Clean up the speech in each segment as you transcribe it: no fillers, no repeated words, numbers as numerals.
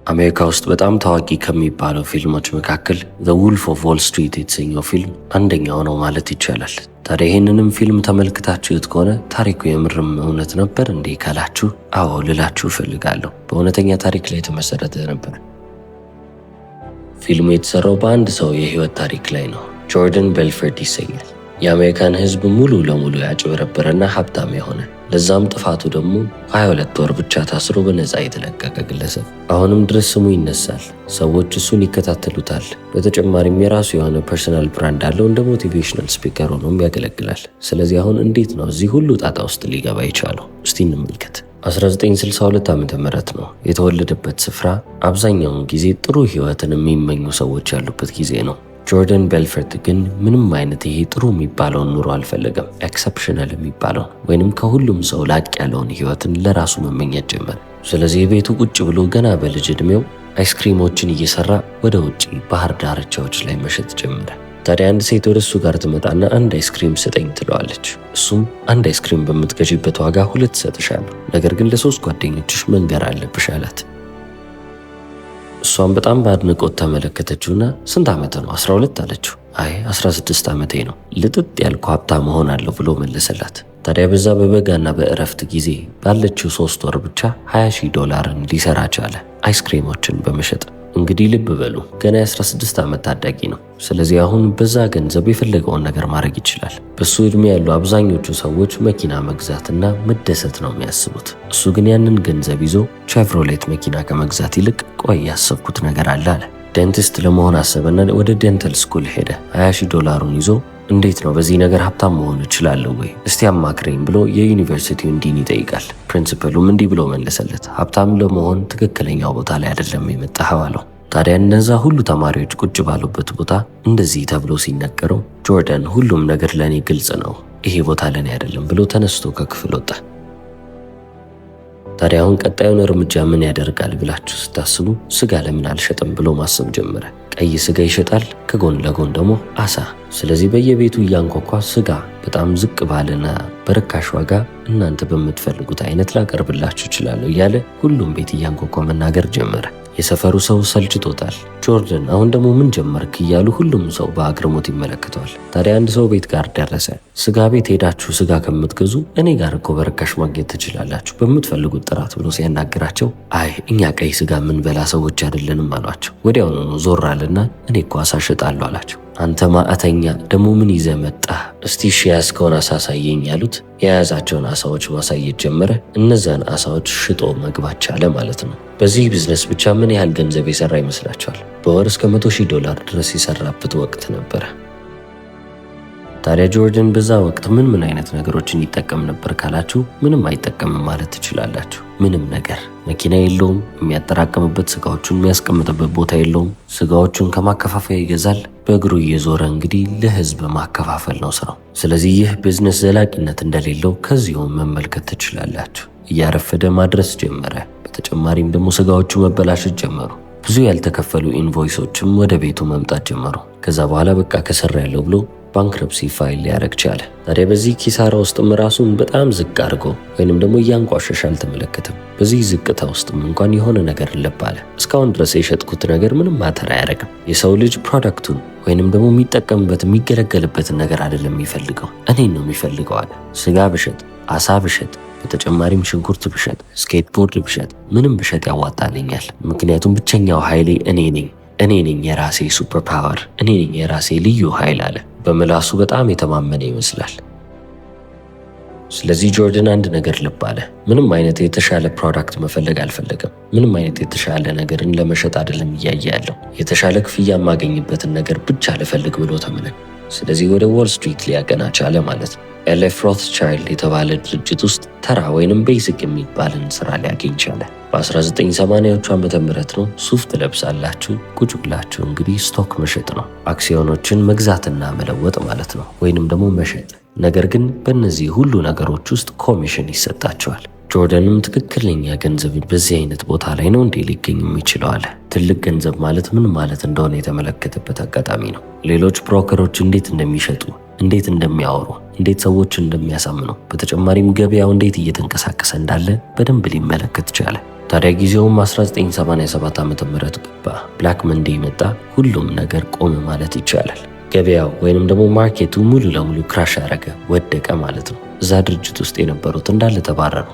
አሜሪካ ውስጥ በጣም ታዋቂ ከሚባለው ፊልሞች መካከል ዘ ውልፍ ኦፍ ዎል ስትሪት የተሰኘው ፊልም አንደኛው ነው ማለት ይቻላል። ታዲያ ይህንንም ፊልም ተመልክታችሁት ከሆነ ታሪኩ የምርም እውነት ነበር እንዴ ካላችሁ፣ አዎ ልላችሁ እፈልጋለሁ። በእውነተኛ ታሪክ ላይ የተመሰረተ ነበር። ፊልሙ የተሰራው በአንድ ሰው የህይወት ታሪክ ላይ ነው። ጆርደን ቤልፎርድ ይሰኛል። የአሜሪካን ህዝብ ሙሉ ለሙሉ ያጭበረበረና ሀብታም የሆነ ለዛም ጥፋቱ ደግሞ 22 ወር ብቻ ታስሮ በነፃ የተለቀቀ ግለሰብ። አሁንም ድረስ ስሙ ይነሳል፣ ሰዎች እሱን ይከታተሉታል። በተጨማሪም የራሱ የሆነ ፐርሰናል ብራንድ አለው፣ እንደ ሞቲቬሽናል ስፒከር ሆኖም ያገለግላል። ስለዚህ አሁን እንዴት ነው እዚህ ሁሉ ጣጣ ውስጥ ሊገባ የቻለው? እስቲ እንመልከት። 1962 ዓ.ም ነው የተወለደበት ስፍራ። አብዛኛውን ጊዜ ጥሩ ህይወትን የሚመኙ ሰዎች ያሉበት ጊዜ ነው። ጆርደን ቤልፎርድ ግን ምንም አይነት ይሄ ጥሩ የሚባለውን ኑሮ አልፈለገም። ኤክሰፕሽናል የሚባለውን ወይንም ከሁሉም ሰው ላቅ ያለውን ህይወትን ለራሱ መመኘት ጀመረ። ስለዚህ የቤቱ ቁጭ ብሎ ገና በልጅ ዕድሜው አይስክሪሞችን እየሰራ ወደ ውጪ ባህር ዳርቻዎች ላይ መሸጥ ጀመረ። ታዲያ አንድ ሴት ወደ እሱ ጋር ትመጣና አንድ አይስክሪም ስጠኝ ትለዋለች። እሱም አንድ አይስክሪም በምትገዢበት ዋጋ 2 እሰጥሻለሁ፣ ነገር ግን ለ3 ጓደኞችሽ መንገር አለብሽ አላት። እሷም በጣም በአድንቆት ተመለከተችውና ስንት ዓመት ነው? 12 አለችው። አይ 16 ዓመቴ ነው፣ ልጥጥ ያልኩ ሀብታም መሆናለሁ ብሎ መለሰላት። ታዲያ በዛ በበጋና በእረፍት ጊዜ ባለችው 3 ወር ብቻ $20,000 ሊሰራ ቻለ አይስክሪሞችን በመሸጥ። እንግዲህ ልብ በሉ ገና የ16 ዓመት ታዳጊ ነው። ስለዚህ አሁን በዛ ገንዘብ የፈለገውን ነገር ማድረግ ይችላል። በሱ ዕድሜ ያሉ አብዛኞቹ ሰዎች መኪና መግዛትና መደሰት ነው የሚያስቡት። እሱ ግን ያንን ገንዘብ ይዞ ቼቭሮሌት መኪና ከመግዛት ይልቅ ቆይ ያሰብኩት ነገር አለ አለ። ዴንቲስት ለመሆን አሰበና ወደ ዴንታል ስኩል ሄደ። $20,000 ይዞ እንዴት ነው በዚህ ነገር ሀብታም መሆን እችላለሁ ወይ? እስቲ አማክረኝ ብሎ የዩኒቨርሲቲውን ዲን ይጠይቃል። ፕሪንሲፐሉም እንዲህ ብሎ መለሰለት፣ ሀብታም ለመሆን ትክክለኛው ቦታ ላይ አይደለም የመጣኸው አለው። ታዲያ እነዛ ሁሉ ተማሪዎች ቁጭ ባሉበት ቦታ እንደዚህ ተብሎ ሲነገረው ጆርደን ሁሉም ነገር ለእኔ ግልጽ ነው፣ ይሄ ቦታ ለእኔ አይደለም ብሎ ተነስቶ ከክፍል ወጣ። ታዲያ አሁን ቀጣዩን እርምጃ ምን ያደርጋል ብላችሁ ስታስቡ ስጋ ለምን አልሸጥም ብሎ ማሰብ ጀመረ። ቀይ ስጋ ይሸጣል፣ ከጎን ለጎን ደግሞ አሳ። ስለዚህ በየቤቱ እያንኳኳ ስጋ በጣም ዝቅ ባለና በርካሽ ዋጋ እናንተ በምትፈልጉት አይነት ላቀርብላችሁ እችላለሁ እያለ ሁሉም ቤት እያንኳኳ መናገር ጀመረ። የሰፈሩ ሰው ሰልችቶታል። ጆርደን አሁን ደግሞ ምን ጀመርክ እያሉ ሁሉም ሰው በአግርሞት ይመለከተዋል። ታዲያ አንድ ሰው ቤት ጋር ደረሰ። ስጋ ቤት ሄዳችሁ ስጋ ከምትገዙ እኔ ጋር እኮ በርካሽ ማግኘት ትችላላችሁ በምትፈልጉት ጥራት ብሎ ሲያናግራቸው አይ እኛ ቀይ ስጋ የምንበላ ሰዎች አይደለንም አሏቸው። ወዲያውኑ ዞር አለና እኔ እኮ አሳ እሸጣለሁ አላቸው። አንተ ማዕተኛ ደግሞ ምን ይዘህ መጣህ? እስቲ እሺ ያዝከውን አሳ አሳየኝ ያሉት። የያዛቸውን አሳዎች ማሳየት ጀመረ። እነዛን አሳዎች ሽጦ መግባት ቻለ ማለት ነው። በዚህ ቢዝነስ ብቻ ምን ያህል ገንዘብ የሰራ ይመስላችኋል? በወር እስከ $100,000 ድረስ የሰራበት ወቅት ነበረ። ታዲያ ጆርደን በዛ ወቅት ምን አይነት ነገሮችን ይጠቀም ነበር ካላችሁ፣ ምንም አይጠቀምም ማለት ትችላላችሁ። ምንም ነገር። መኪና የለውም፣ የሚያጠራቅምበት ስጋዎቹን የሚያስቀምጥበት ቦታ የለውም። ስጋዎቹን ከማከፋፈያ ይገዛል። በእግሩ እየዞረ እንግዲህ ለህዝብ ማከፋፈል ነው ስራው። ስለዚህ ይህ ቢዝነስ ዘላቂነት እንደሌለው ከዚሁ መመልከት ትችላላችሁ። እያረፈደ ማድረስ ጀመረ። በተጨማሪም ደግሞ ስጋዎቹ መበላሸት ጀመሩ። ብዙ ያልተከፈሉ ኢንቮይሶችም ወደ ቤቱ መምጣት ጀመሩ። ከዛ በኋላ በቃ ከሰራ ያለው ብሎ ባንክረፕሲ ፋይል ሊያደርግ ቻለ። ታዲያ በዚህ ኪሳራ ውስጥም ራሱን በጣም ዝቅ አድርጎ ወይንም ደግሞ እያንቋሸሽ አልተመለከተም። በዚህ ዝቅታ ውስጥም እንኳን የሆነ ነገር ልብ አለ። እስካሁን ድረስ የሸጥኩት ነገር ምንም ማተር አያደርግም። የሰው ልጅ ፕሮዳክቱን ወይንም ደግሞ የሚጠቀምበት የሚገለገልበትን ነገር አይደለም የሚፈልገው፣ እኔን ነው የሚፈልገው አለ። ስጋ ብሸጥ፣ አሳ ብሸጥ፣ በተጨማሪም ሽንኩርት ብሸጥ፣ ስኬትቦርድ ብሸጥ፣ ምንም ብሸጥ ያዋጣልኛል። ምክንያቱም ብቸኛው ኃይሌ እኔ ነኝ የራሴ ሱፐር ፓወር፣ እኔ ነኝ የራሴ ልዩ ኃይል አለ። በምላሱ በጣም የተማመነ ይመስላል። ስለዚህ ጆርደን አንድ ነገር ልብ አለ። ምንም አይነት የተሻለ ፕሮዳክት መፈለግ አልፈለገም። ምንም አይነት የተሻለ ነገርን ለመሸጥ አይደለም እያየ ያለው፣ የተሻለ ክፍያ የማገኝበትን ነገር ብቻ ልፈልግ ብሎ ተመለከተ። ስለዚህ ወደ ዎል ስትሪት ሊያቀና ቻለ ማለት ነው። ኤልኤፍ ሮትስቻይልድ የተባለ ድርጅት ውስጥ ተራ ወይንም ቤሲክ የሚባልን ስራ ሊያገኝ ቻለ። በ1980ዎቹ ዓመተ ምህረት ነው። ሱፍ ትለብሳላችሁ፣ ቁጭ ብላችሁ እንግዲህ ስቶክ መሸጥ ነው። አክሲዮኖችን መግዛትና መለወጥ ማለት ነው፣ ወይንም ደግሞ መሸጥ። ነገር ግን በእነዚህ ሁሉ ነገሮች ውስጥ ኮሚሽን ይሰጣቸዋል። ጆርደንም ትክክለኛ ገንዘብ በዚህ አይነት ቦታ ላይ ነው እንዴ ሊገኝ የሚችለው አለ። ትልቅ ገንዘብ ማለት ምን ማለት እንደሆነ የተመለከተበት አጋጣሚ ነው። ሌሎች ብሮከሮች እንዴት እንደሚሸጡ፣ እንዴት እንደሚያወሩ፣ እንዴት ሰዎችን እንደሚያሳምኑ፣ በተጨማሪም ገበያው እንዴት እየተንቀሳቀሰ እንዳለ በደንብ ሊመለከት ቻለ። ታዲያ ጊዜውም 1987 ዓ.ም ገባ። ብላክ መንዴ መጣ። ሁሉም ነገር ቆመ ማለት ይቻላል። ገበያው ወይንም ደግሞ ማርኬቱ ሙሉ ለሙሉ ክራሽ አረገ፣ ወደቀ ማለት ነው። እዛ ድርጅት ውስጥ የነበሩት እንዳለ ተባረሩ።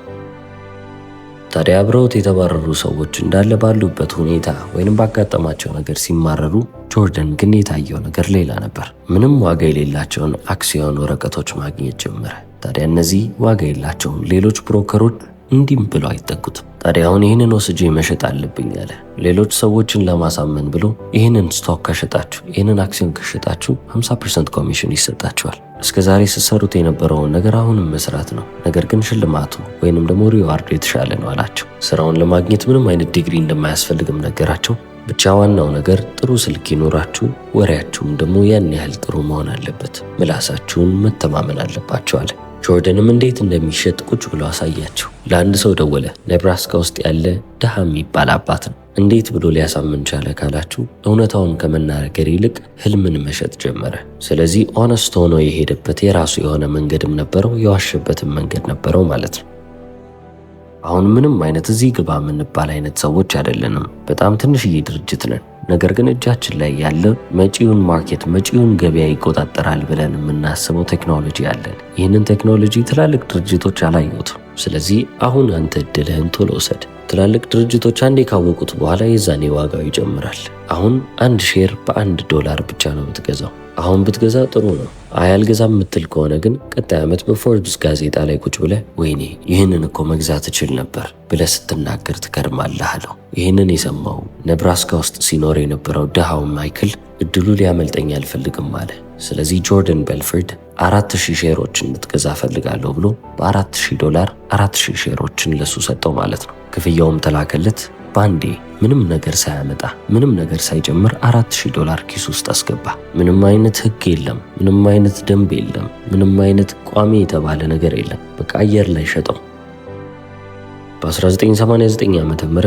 ታዲያ አብረውት የተባረሩ ሰዎች እንዳለ ባሉበት ሁኔታ ወይንም ባጋጠማቸው ነገር ሲማረሩ፣ ጆርደን ግን የታየው ነገር ሌላ ነበር። ምንም ዋጋ የሌላቸውን አክሲዮን ወረቀቶች ማግኘት ጀመረ። ታዲያ እነዚህ ዋጋ የላቸውም። ሌሎች ብሮከሮች እንዲህም ብለው አይጠጉትም። ታዲያ አሁን ይህንን ወስጄ መሸጥ አለብኝ አለ። ሌሎች ሰዎችን ለማሳመን ብሎ ይህንን ስቶክ ከሸጣችሁ፣ ይህንን አክሲዮን ከሸጣችሁ 50% ኮሚሽን ይሰጣችኋል። እስከ ዛሬ ስትሰሩት የነበረውን ነገር አሁንም መስራት ነው፣ ነገር ግን ሽልማቱ ወይንም ደግሞ ሪዋርዱ የተሻለ ነው አላቸው። ስራውን ለማግኘት ምንም አይነት ዲግሪ እንደማያስፈልግም ነገራቸው። ብቻ ዋናው ነገር ጥሩ ስልክ ይኖራችሁ፣ ወሬያችሁም ደግሞ ያን ያህል ጥሩ መሆን አለበት፣ ምላሳችሁን መተማመን አለባቸው አለ። ጆርደንም እንዴት እንደሚሸጥ ቁጭ ብሎ አሳያቸው። ለአንድ ሰው ደወለ። ኔብራስካ ውስጥ ያለ ድሃ የሚባል አባት ነው። እንዴት ብሎ ሊያሳምን ቻለ ካላችሁ፣ እውነታውን ከመናገር ይልቅ ህልምን መሸጥ ጀመረ። ስለዚህ ኦነስት ሆኖ የሄደበት የራሱ የሆነ መንገድም ነበረው፣ የዋሸበትም መንገድ ነበረው ማለት ነው። አሁን ምንም አይነት እዚህ ግባ የምንባል አይነት ሰዎች አይደለንም። በጣም ትንሽዬ ድርጅት ነን። ነገር ግን እጃችን ላይ ያለ መጪውን ማርኬት መጪውን ገበያ ይቆጣጠራል ብለን የምናስበው ቴክኖሎጂ አለን። ይህንን ቴክኖሎጂ ትላልቅ ድርጅቶች አላዩትም። ስለዚህ አሁን አንተ እድልህን ቶሎ ውሰድ። ትላልቅ ድርጅቶች አንዴ ካወቁት በኋላ የዛኔ ዋጋው ይጨምራል። አሁን አንድ ሼር $1 ብቻ ነው የምትገዛው። አሁን ብትገዛ ጥሩ ነው። አልገዛም የምትል ከሆነ ግን ቀጣይ ዓመት በፎርብስ ጋዜጣ ላይ ቁጭ ብለህ ወይኔ ይህንን እኮ መግዛት እችል ነበር ብለህ ስትናገር ትከርማለህ አለው። ይህንን የሰማው ኔብራስካ ውስጥ ሲኖር የነበረው ድሃው ማይክል እድሉ ሊያመልጠኝ አልፈልግም አለ። ስለዚህ ጆርደን ቤልፎርድ 4000 ሼሮችን እንድትገዛ ፈልጋለሁ ብሎ $4000 4000 ሼሮችን ለሱ ሰጠው ማለት ነው። ክፍያውም ተላከለት። ባንዴ ምንም ነገር ሳያመጣ ምንም ነገር ሳይጨምር $4000 ኪስ ውስጥ አስገባ። ምንም አይነት ህግ የለም፣ ምንም አይነት ደንብ የለም፣ ምንም አይነት ቋሚ የተባለ ነገር የለም። በቃ አየር ላይ ሸጠው። በ1989 ዓ.ም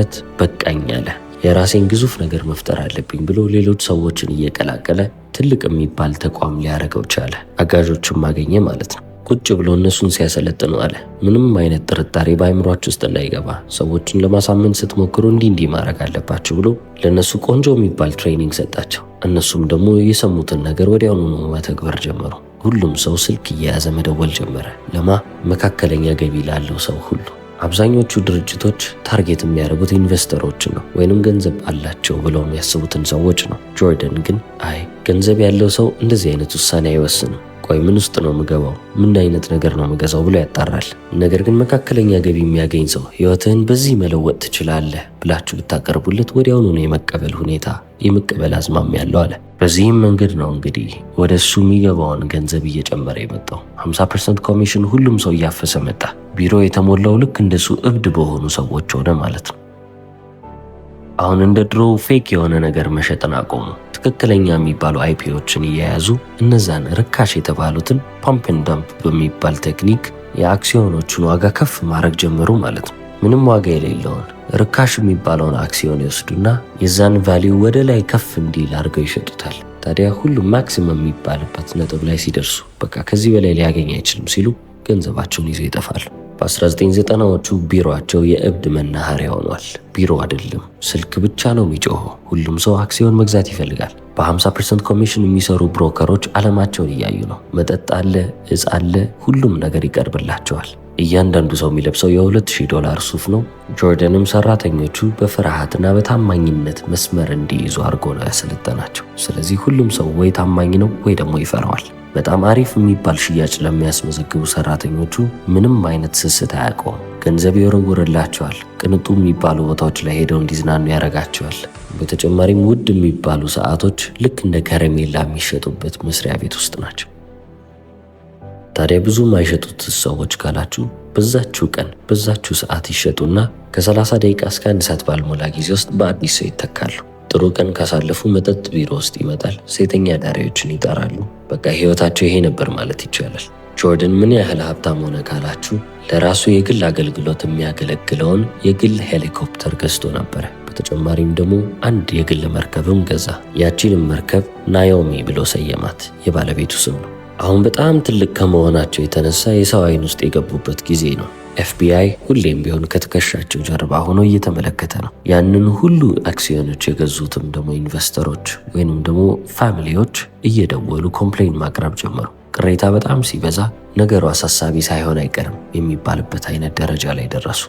በቃኝ አለ። የራሴን ግዙፍ ነገር መፍጠር አለብኝ ብሎ ሌሎች ሰዎችን እየቀላቀለ ትልቅ የሚባል ተቋም ሊያደርገው ቻለ። አጋዦችም ማገኘ ማለት ነው። ቁጭ ብሎ እነሱን ሲያሰለጥኑ አለ። ምንም አይነት ጥርጣሬ በአይምሯችሁ ውስጥ እንዳይገባ፣ ሰዎችን ለማሳመን ስትሞክሩ እንዲህ ማድረግ አለባችሁ ብሎ ለእነሱ ቆንጆ የሚባል ትሬኒንግ ሰጣቸው። እነሱም ደግሞ የሰሙትን ነገር ወዲያውኑ መተግበር ጀመሩ። ሁሉም ሰው ስልክ እየያዘ መደወል ጀመረ። መካከለኛ ገቢ ላለው ሰው ሁሉ። አብዛኞቹ ድርጅቶች ታርጌት የሚያደርጉት ኢንቨስተሮችን ነው ወይንም ገንዘብ አላቸው ብለው የሚያስቡትን ሰዎች ነው። ጆርደን ግን ገንዘብ ያለው ሰው እንደዚህ አይነት ውሳኔ አይወስንም። ቆይ ምን ውስጥ ነው የምገባው? ምን አይነት ነገር ነው የምገዛው ብሎ ያጣራል። ነገር ግን መካከለኛ ገቢ የሚያገኝ ሰው ህይወትህን በዚህ መለወጥ ትችላለህ ብላችሁ ብታቀርቡለት ወዲያውኑ ነው የመቀበል አዝማሚ ያለው አለ። በዚህም መንገድ ነው እንግዲህ ወደ እሱ የሚገባውን ገንዘብ እየጨመረ የመጣው። 50% ኮሚሽን ሁሉም ሰው እያፈሰ መጣ። ቢሮ የተሞላው ልክ እንደሱ እብድ በሆኑ ሰዎች ሆነ ማለት ነው። አሁን እንደ ድሮ ፌክ የሆነ ነገር መሸጥን አቆሙ። ትክክለኛ የሚባሉ አይፒዎችን እየያዙ እነዛን ርካሽ የተባሉትን ፓምፕ ኤንድ ዳምፕ በሚባል ቴክኒክ የአክሲዮኖቹን ዋጋ ከፍ ማድረግ ጀመሩ ማለት ነው። ምንም ዋጋ የሌለውን ርካሽ የሚባለውን አክሲዮን ይወስዱና የዛን ቫሊዩ ወደ ላይ ከፍ እንዲል አድርገው ይሸጡታል። ታዲያ ሁሉም ማክሲመም የሚባልበት ነጥብ ላይ ሲደርሱ በቃ ከዚህ በላይ ሊያገኝ አይችልም ሲሉ ገንዘባቸውን ይዘው ይጠፋሉ። በ1990ዎቹ ቢሮአቸው የእብድ መናኸሪያ ሆኗል። ቢሮ አይደለም፣ ስልክ ብቻ ነው የሚጮኸው። ሁሉም ሰው አክሲዮን መግዛት ይፈልጋል። በ50% ኮሚሽን የሚሰሩ ብሮከሮች ዓለማቸውን እያዩ ነው። መጠጥ አለ፣ እጽ አለ፣ ሁሉም ነገር ይቀርብላቸዋል። እያንዳንዱ ሰው የሚለብሰው $2000 ሱፍ ነው። ጆርደንም ሰራተኞቹ በፍርሃትና በታማኝነት መስመር እንዲይዙ አድርጎ ነው ያሰለጠናቸው። ስለዚህ ሁሉም ሰው ወይ ታማኝ ነው ወይ ደግሞ ይፈራዋል። በጣም አሪፍ የሚባል ሽያጭ ለሚያስመዘግቡ ሰራተኞቹ ምንም አይነት ስስት አያውቀውም። ገንዘብ ይወረውርላቸዋል። ቅንጡ የሚባሉ ቦታዎች ላይ ሄደው እንዲዝናኑ ያደርጋቸዋል። በተጨማሪም ውድ የሚባሉ ሰዓቶች ልክ እንደ ከረሜላ የሚሸጡበት መስሪያ ቤት ውስጥ ናቸው። ታዲያ ብዙ የማይሸጡት ሰዎች ካላችሁ በዛችሁ ቀን በዛችሁ ሰዓት ይሸጡና ከ30 ደቂቃ እስከ 1 ሰዓት ባልሞላ ጊዜ ውስጥ በአዲስ ሰው ይተካሉ። ጥሩ ቀን ካሳለፉ መጠጥ ቢሮ ውስጥ ይመጣል። ሴተኛ ዳሪዎችን ይጠራሉ። በቃ ህይወታቸው ይሄ ነበር ማለት ይቻላል። ጆርደን ምን ያህል ሀብታም ሆነ ካላችሁ ለራሱ የግል አገልግሎት የሚያገለግለውን የግል ሄሊኮፕተር ገዝቶ ነበረ። በተጨማሪም ደግሞ አንድ የግል መርከብም ገዛ። ያቺንም መርከብ ናኦሚ ብሎ ሰየማት፣ የባለቤቱ ስም ነው። አሁን በጣም ትልቅ ከመሆናቸው የተነሳ የሰው አይን ውስጥ የገቡበት ጊዜ ነው። ኤፍቢአይ ሁሌም ቢሆን ከትከሻቸው ጀርባ ሆኖ እየተመለከተ ነው። ያንን ሁሉ አክሲዮኖች የገዙትም ደግሞ ኢንቨስተሮች ወይንም ደግሞ ፋሚሊዎች እየደወሉ ኮምፕሌን ማቅረብ ጀመሩ። ቅሬታ በጣም ሲበዛ ነገሩ አሳሳቢ ሳይሆን አይቀርም የሚባልበት አይነት ደረጃ ላይ ደረሱ።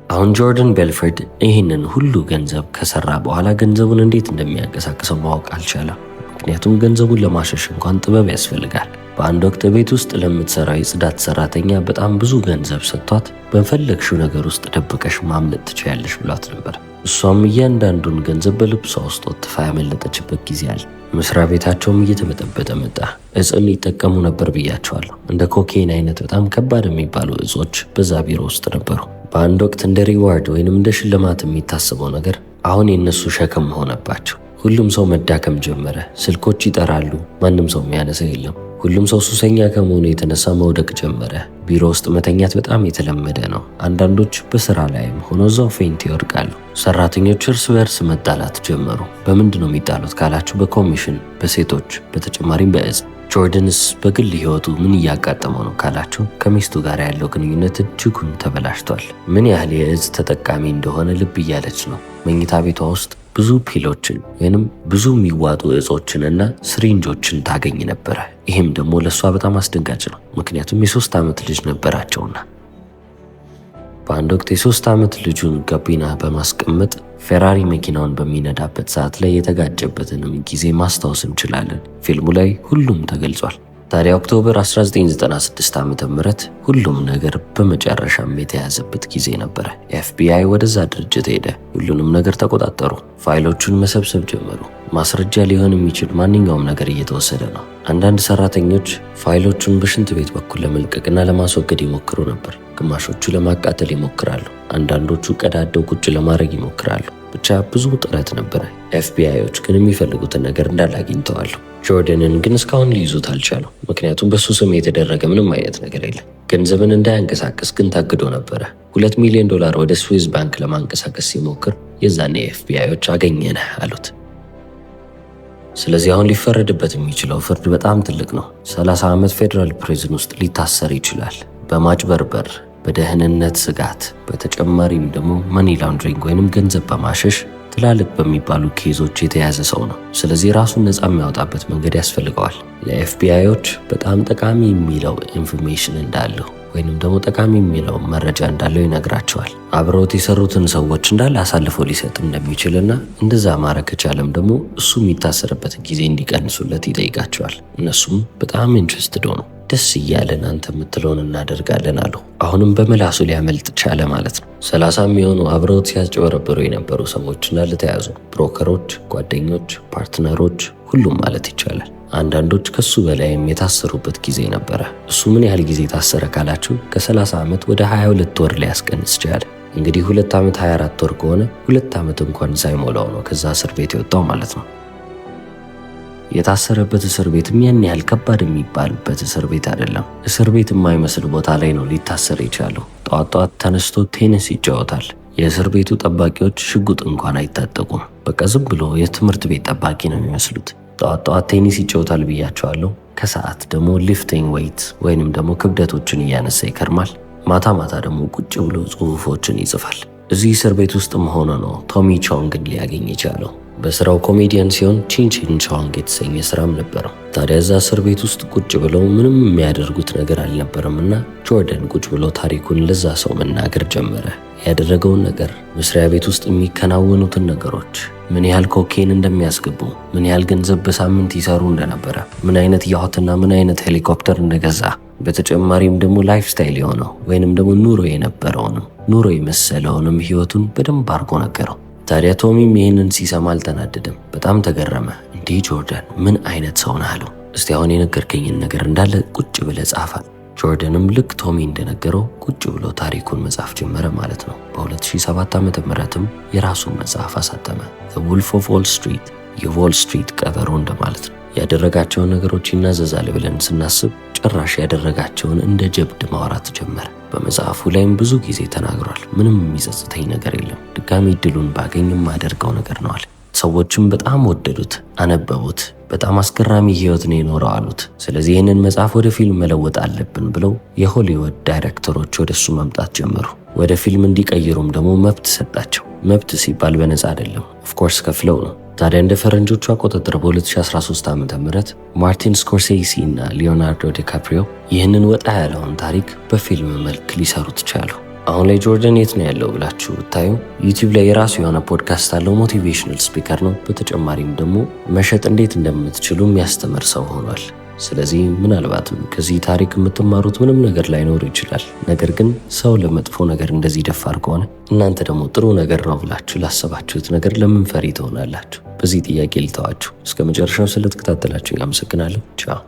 አሁን ጆርዳን ቤልፎርድ ይህንን ሁሉ ገንዘብ ከሰራ በኋላ ገንዘቡን እንዴት እንደሚያንቀሳቅሰው ማወቅ አልቻለም። ምክንያቱም ገንዘቡን ለማሸሽ እንኳን ጥበብ ያስፈልጋል። በአንድ ወቅት ቤት ውስጥ ለምትሰራው የጽዳት ሰራተኛ በጣም ብዙ ገንዘብ ሰጥቷት በፈለግሽው ነገር ውስጥ ደብቀሽ ማምለጥ ትችያለሽ ብሏት ነበር። እሷም እያንዳንዱን ገንዘብ በልብሷ ውስጥ ወጥፋ ያመለጠችበት ጊዜ አለ። መስሪያ ቤታቸውም እየተበጠበጠ መጣ። እጽን ይጠቀሙ ነበር ብያቸዋለሁ። እንደ ኮኬን አይነት በጣም ከባድ የሚባሉ እጾች በዛ ቢሮ ውስጥ ነበሩ። በአንድ ወቅት እንደ ሪዋርድ ወይንም እንደ ሽልማት የሚታስበው ነገር አሁን የነሱ ሸክም ሆነባቸው። ሁሉም ሰው መዳከም ጀመረ። ስልኮች ይጠራሉ፣ ማንም ሰው የሚያነሳ የለም። ሁሉም ሰው ሱሰኛ ከመሆኑ የተነሳ መውደቅ ጀመረ። ቢሮ ውስጥ መተኛት በጣም የተለመደ ነው። አንዳንዶች በስራ ላይም ሆኖ እዛው ፌንት ይወድቃሉ። ሰራተኞች እርስ በእርስ መጣላት ጀመሩ። በምንድን ነው የሚጣሉት ካላችሁ በኮሚሽን፣ በሴቶች፣ በተጨማሪም በእጽ። ጆርዳንስ በግል ህይወቱ ምን እያጋጠመው ነው ካላችሁ ከሚስቱ ጋር ያለው ግንኙነት እጅጉን ተበላሽቷል። ምን ያህል የእጽ ተጠቃሚ እንደሆነ ልብ እያለች ነው። መኝታ ቤቷ ውስጥ ብዙ ፒሎችን ወይንም ብዙ የሚዋጡ እጾችንና ስሪንጆችን ታገኝ ነበረ። ይህም ደግሞ ለእሷ በጣም አስደንጋጭ ነው፣ ምክንያቱም የ3 ዓመት ልጅ ነበራቸውና። በአንድ ወቅት የ3 ዓመት ልጁን ጋቢና በማስቀመጥ ፌራሪ መኪናውን በሚነዳበት ሰዓት ላይ የተጋጨበትንም ጊዜ ማስታወስ እንችላለን። ፊልሙ ላይ ሁሉም ተገልጿል። ታዲያ ኦክቶበር 1996 ዓ.ም ሁሉም ነገር በመጨረሻም የተያዘበት ጊዜ ነበረ። ኤፍቢአይ ወደዛ ድርጅት ሄደ። ሁሉንም ነገር ተቆጣጠሩ። ፋይሎቹን መሰብሰብ ጀመሩ። ማስረጃ ሊሆን የሚችል ማንኛውም ነገር እየተወሰደ ነው። አንዳንድ ሰራተኞች ፋይሎቹን በሽንት ቤት በኩል ለመልቀቅና ለማስወገድ ይሞክሩ ነበር። ግማሾቹ ለማቃጠል ይሞክራሉ። አንዳንዶቹ ቀዳደው ቁጭ ለማድረግ ይሞክራሉ። ብቻ ብዙ ጥረት ነበረ። ኤፍቢአዮች ግን የሚፈልጉትን ነገር እንዳለ አግኝተዋል። ጆርዳንን ግን እስካሁን ሊይዙት አልቻሉ። ምክንያቱም በሱ ስም የተደረገ ምንም አይነት ነገር የለም። ገንዘብን እንዳያንቀሳቀስ ግን ታግዶ ነበረ። $2 ሚሊዮን ወደ ስዊዝ ባንክ ለማንቀሳቀስ ሲሞክር የዛኔ ኤፍቢአዮች አገኘነህ አሉት። ስለዚህ አሁን ሊፈረድበት የሚችለው ፍርድ በጣም ትልቅ ነው። 30 ዓመት ፌዴራል ፕሪዝን ውስጥ ሊታሰር ይችላል። በማጭበርበር፣ በደህንነት ስጋት፣ በተጨማሪም ደግሞ መኒ ላውንድሪንግ ወይንም ገንዘብ በማሸሽ ትላልቅ በሚባሉ ኬዞች የተያዘ ሰው ነው። ስለዚህ ራሱን ነፃ የሚያወጣበት መንገድ ያስፈልገዋል። ለኤፍቢአዮች በጣም ጠቃሚ የሚለው ኢንፎርሜሽን እንዳለው ወይንም ደግሞ ጠቃሚ የሚለው መረጃ እንዳለው ይነግራቸዋል። አብረውት የሰሩትን ሰዎች እንዳለ አሳልፎ ሊሰጥ እንደሚችልና እንደዛ ማድረግ ከቻለም ደግሞ እሱ የሚታሰርበት ጊዜ እንዲቀንሱለት ይጠይቃቸዋል። እነሱም በጣም ኢንትረስትድ ሆኑ። ደስ እያለን አንተ የምትለውን እናደርጋለን አሉ። አሁንም በምላሱ ሊያመልጥ ቻለ ማለት ነው። 30 የሚሆኑ አብረውት ሲያጭበረብሩ የነበሩ ሰዎች እንዳለ ተያዙ። ብሮከሮች፣ ጓደኞች፣ ፓርትነሮች፣ ሁሉም ማለት ይቻላል። አንዳንዶች ከሱ በላይም የታሰሩበት ጊዜ ነበረ። እሱ ምን ያህል ጊዜ ታሰረ ካላችሁ ከ30 ዓመት ወደ 22 ወር ሊያስቀንስ ቻለ። እንግዲህ 2 ዓመት 24 ወር ከሆነ 2 ዓመት እንኳን ሳይሞላው ነው ከዛ እስር ቤት የወጣው ማለት ነው። የታሰረበት እስር ቤትም ያን ያህል ከባድ የሚባልበት እስር ቤት አይደለም። እስር ቤት የማይመስል ቦታ ላይ ነው ሊታሰር የቻለው። ጠዋት ጠዋት ተነስቶ ቴኒስ ይጫወታል። የእስር ቤቱ ጠባቂዎች ሽጉጥ እንኳን አይታጠቁም። በቃ ዝም ብሎ የትምህርት ቤት ጠባቂ ነው የሚመስሉት። ጠዋት ጠዋት ቴኒስ ይጫወታል ብያቸዋለሁ። ከሰዓት ደግሞ ሊፍቲንግ ዌይት ወይንም ደግሞ ክብደቶችን እያነሳ ይከርማል። ማታ ማታ ደግሞ ቁጭ ብሎ ጽሁፎችን ይጽፋል። እዚህ እስር ቤት ውስጥም ሆኖ ነው ቶሚ ቾንግን ሊያገኝ የቻለው። በስራው ኮሜዲያን ሲሆን ቺንቺን ቾንግ የተሰኘ ስራም ነበረው። ታዲያ እዛ እስር ቤት ውስጥ ቁጭ ብለው ምንም የሚያደርጉት ነገር አልነበረም እና ጆርዳን ቁጭ ብሎ ታሪኩን ለዛ ሰው መናገር ጀመረ። ያደረገውን ነገር፣ መስሪያ ቤት ውስጥ የሚከናወኑትን ነገሮች፣ ምን ያህል ኮኬን እንደሚያስገቡ፣ ምን ያህል ገንዘብ በሳምንት ይሰሩ እንደነበረ፣ ምን አይነት ያህትና ምን አይነት ሄሊኮፕተር እንደገዛ፣ በተጨማሪም ደግሞ ላይፍ ስታይል የሆነው ወይንም ደግሞ ኑሮ የነበረውንም ኑሮ የመሰለውንም ህይወቱን በደንብ አድርጎ ነገረው። ታዲያ ቶሚም ይህንን ሲሰማ አልተናደደም። በጣም ተገረመ። እንዲህ ጆርዳን ምን አይነት ሰው ነህ አለው። እስቲ አሁን የነገርከኝን ነገር እንዳለ ቁጭ ብለህ ጻፍ። ጆርዳንም ልክ ቶሚ እንደነገረው ቁጭ ብሎ ታሪኩን መጻፍ ጀመረ ማለት ነው። በ2007 ዓ.ም የራሱን መጽሐፍ አሳተመ። ዘ ውልፍ ኦፍ ዎል ስትሪት፣ የዎል ስትሪት ቀበሮ እንደማለት ነው። ያደረጋቸውን ነገሮች ይናዘዛል ብለን ስናስብ ጭራሽ ያደረጋቸውን እንደ ጀብድ ማውራት ጀመረ። በመጽሐፉ ላይም ብዙ ጊዜ ተናግሯል። ምንም የሚጸጽተኝ ነገር የለም፣ ድጋሚ እድሉን ባገኝ የማደርገው ነገር ነው አለ። ሰዎችም በጣም ወደዱት፣ አነበቡት። በጣም አስገራሚ ህይወት ነው የኖረው አሉት። ስለዚህ ይህንን መጽሐፍ ወደ ፊልም መለወጥ አለብን ብለው የሆሊውድ ዳይሬክተሮች ወደሱ መምጣት ጀመሩ። ወደ ፊልም እንዲቀይሩም ደግሞ መብት ሰጣቸው። መብት ሲባል በነፃ አይደለም፣ ኦፍኮርስ ከፍለው ነው። ታዲያ እንደ ፈረንጆቹ አቆጣጠር በ2013 ዓ.ም ማርቲን ስኮርሴሲ እና ሊዮናርዶ ዲካፕሪዮ ይህንን ወጣ ያለውን ታሪክ በፊልም መልክ ሊሰሩት ቻሉ። አሁን ላይ ጆርዳን የት ነው ያለው ብላችሁ ብታዩ ዩቲዩብ ላይ የራሱ የሆነ ፖድካስት አለው። ሞቲቬሽናል ስፒከር ነው። በተጨማሪም ደግሞ መሸጥ እንዴት እንደምትችሉ የሚያስተምር ሰው ሆኗል። ስለዚህ ምናልባትም ከዚህ ታሪክ የምትማሩት ምንም ነገር ላይኖር ይችላል። ነገር ግን ሰው ለመጥፎ ነገር እንደዚህ ደፋር ከሆነ እናንተ ደግሞ ጥሩ ነገር ነው ብላችሁ ላሰባችሁት ነገር ለምን ፈሪ ትሆናላችሁ? በዚህ ጥያቄ ልተዋችሁ። እስከ መጨረሻው ስለተከታተላችሁ አመሰግናለሁ። ቻው።